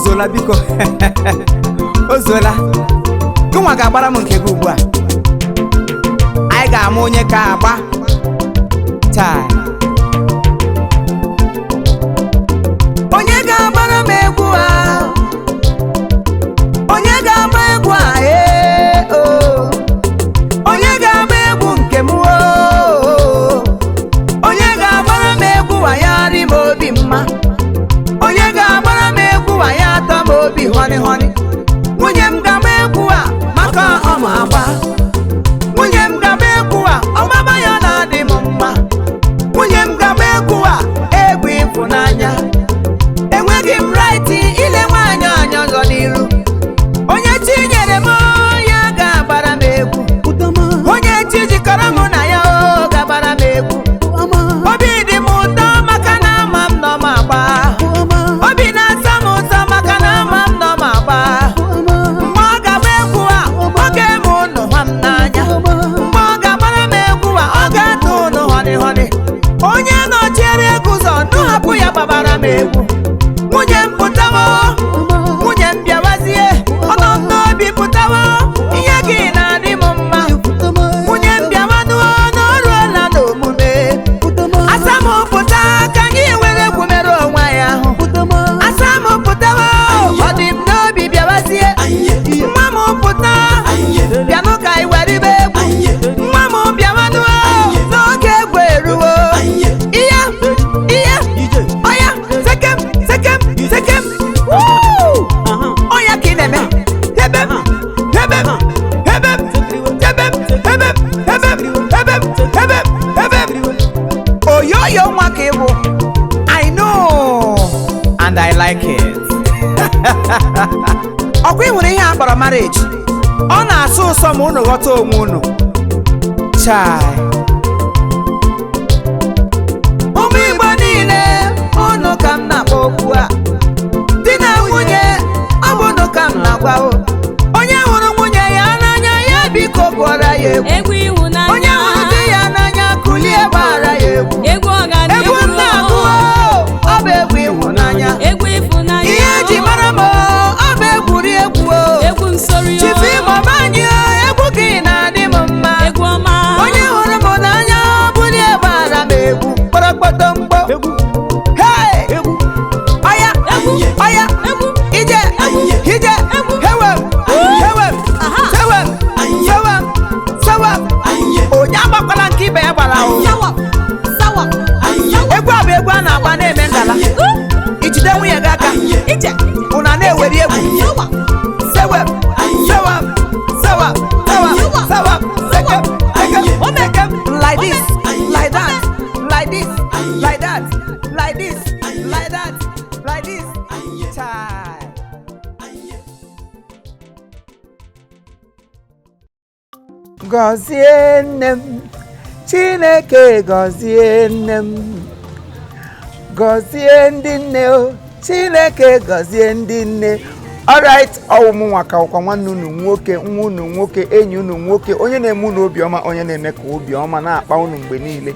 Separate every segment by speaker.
Speaker 1: Zola biko ozola gụnwa ga-agbara m nke gị ugbu a anyị ga-ama onye ka agba taa onye ga-agbara m egwu a onye ga-agba egwu a onye ga-agba egwu nke m onye ga-agbara m egwu a ya rị m obi mma onye ga-agbara m egwu a ya atọ m obi honey honey nwunye m ga-agba egwu a maka ọma agba nwunye m ga-agba egwu a ọgbaba ya na-adị m mma nwunye m ga-agba egwu a egwu ịfụnanya enweghị m right ile nwaanyị anya ọzọ n'iru onye chi nyere m ya ga-agbara m egwu onye chi jikọrọ m na ya ga-agbara m egwu obi dị m ụtọ maka na ama m nọ m agba obi na-asa m ụtọ maka na ama m nọ m agba mgbe ọ ga-agba egwu a ọ ga-eme ụnụ hwa m n'anya mgbe ọ ga-agbara m egwu a ọ ga-atụ ụnụ honey honey onye nọchiere egwu ụzọ nụ hapụ ya gbabara m egwu nwunye m pụtawo nwunye m bịawazie ọnọ m n'obi pụtawo ihe gị na-adị m mma nwunye m bịawanuo n'ọrụọla n'omume asa m pụta ka anyị were egwu mere onwe ya ahụ asa m pụtawo ọ dị m n'obi bịawazie nwa m pụta bịanụ ka anyị were ibe egwu nwa m bịawanuo n'oge egwu eruwo ihe ọya sekem ọya ka ị na-eme oyoyo nwa ka ịbụ I know and I like it ọkwa ị hụrụ ihe a kpọrọ marriage ọ na-asụ ụsọ ma unu ghọta onwe unu chai ụmụ Igbo niile unu ka m na-akpọ okwu a di na nwunye ọ bụ unu ka m na-agwa onye hụrụ nwunye ya n'anya ya biko gụọra ya egwu onye hụrụ di ya n'anya kulie gbara ya egwu egwu m na-agụ ọ bụ egwu ịhụnanya ihe eji mara m ọ bụ egwuregwu chifu ịmụba anyị egwu gị na-adị m mma onye hụrụ m n'anya bulie gbara m egwu kpọrọkpọtọ mkpọ ọya ije onye agbakwala nke ibe ya gbara egwu a bụ egwu a na-agba na-eme ngala ijide nwunye gị aka ụna na-eweri egwu like this, like that, like this, like that, like this, like that, like this. Gọzie nne m, Chineke gọzie nne m, gọzie ndị nne o, Chineke gọzie ndị nne. Alright, ọwụmụ nwa ka ọkwa nwanne unu nwoke, nwa unu nwoke, enyi unu nwoke, onye na-eme unu obiọma, onye na-eme ka obiọma na-akpa unu mgbe niile.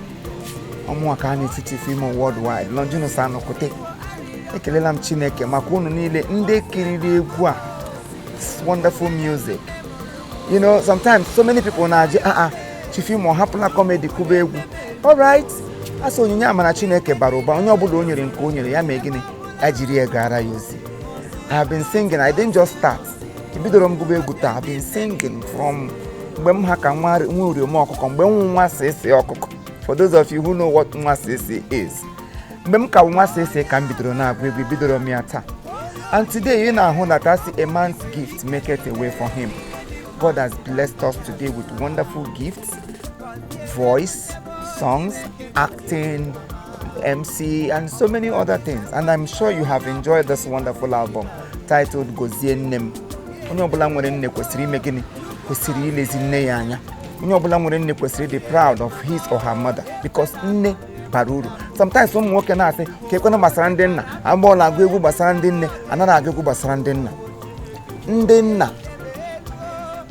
Speaker 2: ọmụaka na-eti Chief Imo worldwide longinus anọkwute ekelela m Chineke maka unu niile ndị kiriri egwu a wonderful music. You know, sometimes so many people na-aje Chief Imo hapụla comedy kụba egwu. All right, asa onyinye amara Chineke bara ụba onye ọbụla o nyere nke o nyere ya mee gịnị ajiri ya gara ya ozi. I have been singing. I didn't just start. Ibidoro m gụba egwu taa. I've been singing from mgbe m ha ka nwa uriom ọkụkọ mgbe nwa sese ọkụkọ. For those of you who know what nwa sese is. Mgbe m ka nwa sese ka m bidoro na-agụ egwu bidoro m ya taa. And today you know that I see a man's gift make it away for him. God has blessed us today with wonderful gifts, voice, songs, acting, MC, and so many other things. And I'm sure you have enjoyed this wonderful album titled Gozie Nnem. Onye ọbụla nwere nne kwesịrị ime gịnị? Kwesịrị ilezi nne ya anya. Onye ọbụla nwere nne kwesịrị be proud of his or her mother because nne bara uru. Sometimes ụmụ nwoke na-asị ka ekwena gbasara ndị nna, agbọọla agụ egwu gbasara ndị nne, anaghị agụ egwu gbasara ndị nna.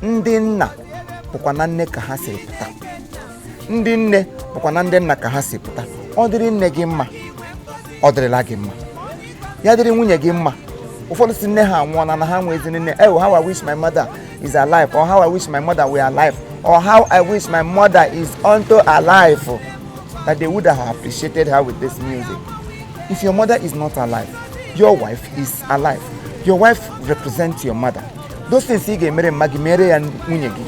Speaker 2: Ndị nna bụkwa na nne ka ha si pụta. Ndị nne bụkwa na ndị nna ka ha si pụta. Ọ dịrị nne gị mma, ọ dịrịla gị mma. Ya dịrị nwunye gị mma. Ụfọdụ si nne ha anwụọla na ha nwezi nne. Oh, how I wish my mother is alive, or how I wish my mother were alive, or how I wish my mother is unto alive, that they would have appreciated her with this music. If your mother is not alive, your wife is alive. Your wife represents your mother. Those things you get married, Maggie, marry and Munyegi.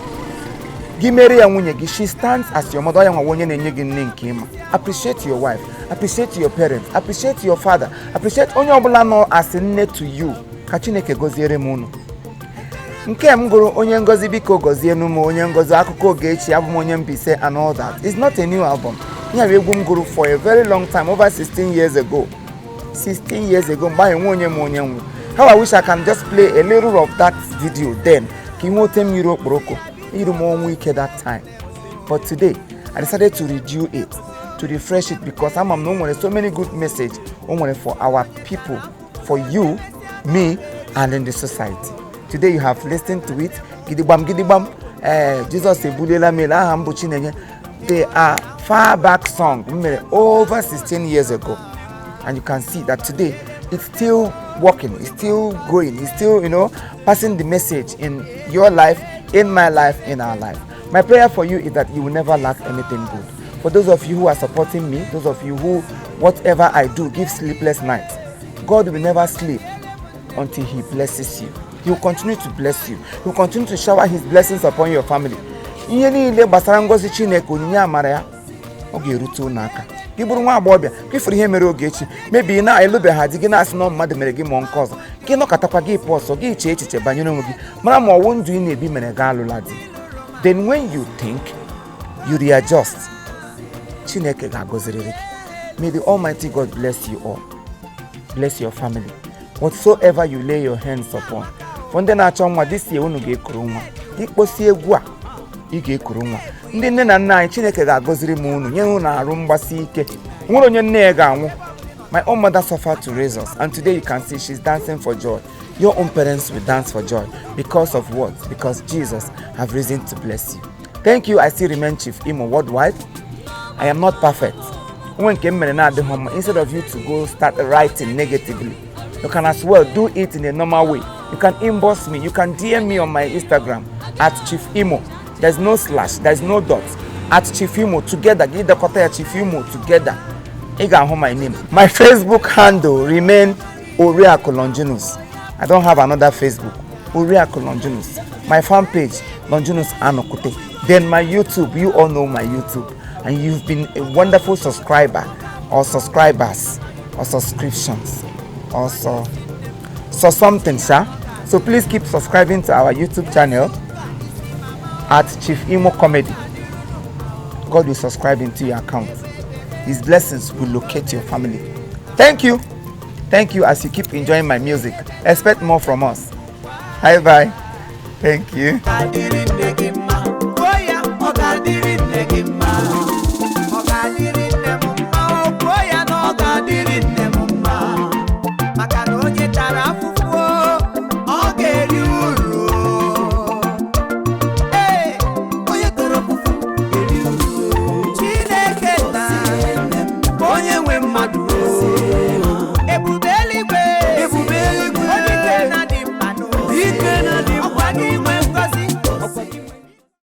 Speaker 2: Gimere and Munyegi, she stands as your mother and appreciate your wife, appreciate your parents, appreciate your father, appreciate Onyobulano as a net to you. Kachineke goziere munu. Nke m gụrụ onye ngozi biko gozie numo onye ngozi akụkọ ogechi abụ onye mbise and all that. It's not a new album. Ya egwu m gụrụ for a very long time, over 16 years ago. 16 years ago, mgbe onye m onye nwu. How I wish I can just play a little of that video then. Ki nwote m yiro okporoko. Iru mo wike that time. But today, I decided to redo it, to refresh it because I'm no so many good message for our people, for you, me, and in the society. Today you have listened to it. Gidibam gidibam. Jesus ebulela mela hambu chinenye. They are far back song over 16 years ago, and you can see that today it's still working, it's still growing, it's still passing the message in your life, in my life, in our life. My prayer for you is that you will never lack anything good. For those of you who are supporting me, those of you who whatever I do give sleepless nights, God will never sleep until He blesses you. He will continue to bless you. He will continue to shower His blessings upon your family. Ihe niile gbasara ngozi Chineke onyinye amara ya ọ ga-erute n'aka. Gị bụrụ nwa agbọghọbịa, gị fụrụ ihe mere Ogechi, maybe na elubeghị di gị na-asị na mmadụ mere gị ma nke ọzọ. Gị nọkatakwa gị pọsọ, gị chee echiche banyere onwe gị, mara ma ọwụ ndụ ị na-ebi mere gị alụla di. Then when you think, you readjust, Chineke ga-agọziriri gị. May the Almighty God bless you all. Bless your family. Whatsoever you lay your hands upon. For ndị na-achọ nwa this year unu ga-ekuru nwa. Ikposi egwu a ị ga-ekuru nwa. Ndị nne na nna anyị Chineke ga-agọziri m unu nye unu arụ mgbasi ike. Nwere onye nne ya ga-anwụ. My own mother suffered to raise us, and today you can see she's dancing for joy. Your own parents will dance for joy. Because of what? Because Jesus have risen to bless you. Thank you. I still remain Chief Imo worldwide. I am not perfect. Instead of you to go start writing negatively, you can as well do it in a normal way. You can inbox me. You can DM me on my Instagram at Chief Imo. There's no slash. There's no dots. At Chief Imo together. Give the kota Chief Imo together. You can hold my name. My Facebook handle remain Oriakụ Longinus. I don't have another Facebook. Oriakụ Longinus. My fan page Longinus Anokute. Then my YouTube. You all know my YouTube. And you've been a wonderful subscriber or subscribers or subscriptions also something, sir. So please keep subscribing to our YouTube channel at Chief Imo Comedy. God will subscribe into your account. His blessings will locate your family. Thank you. Thank you as you keep enjoying my music. Expect more from us. Bye bye. Thank you.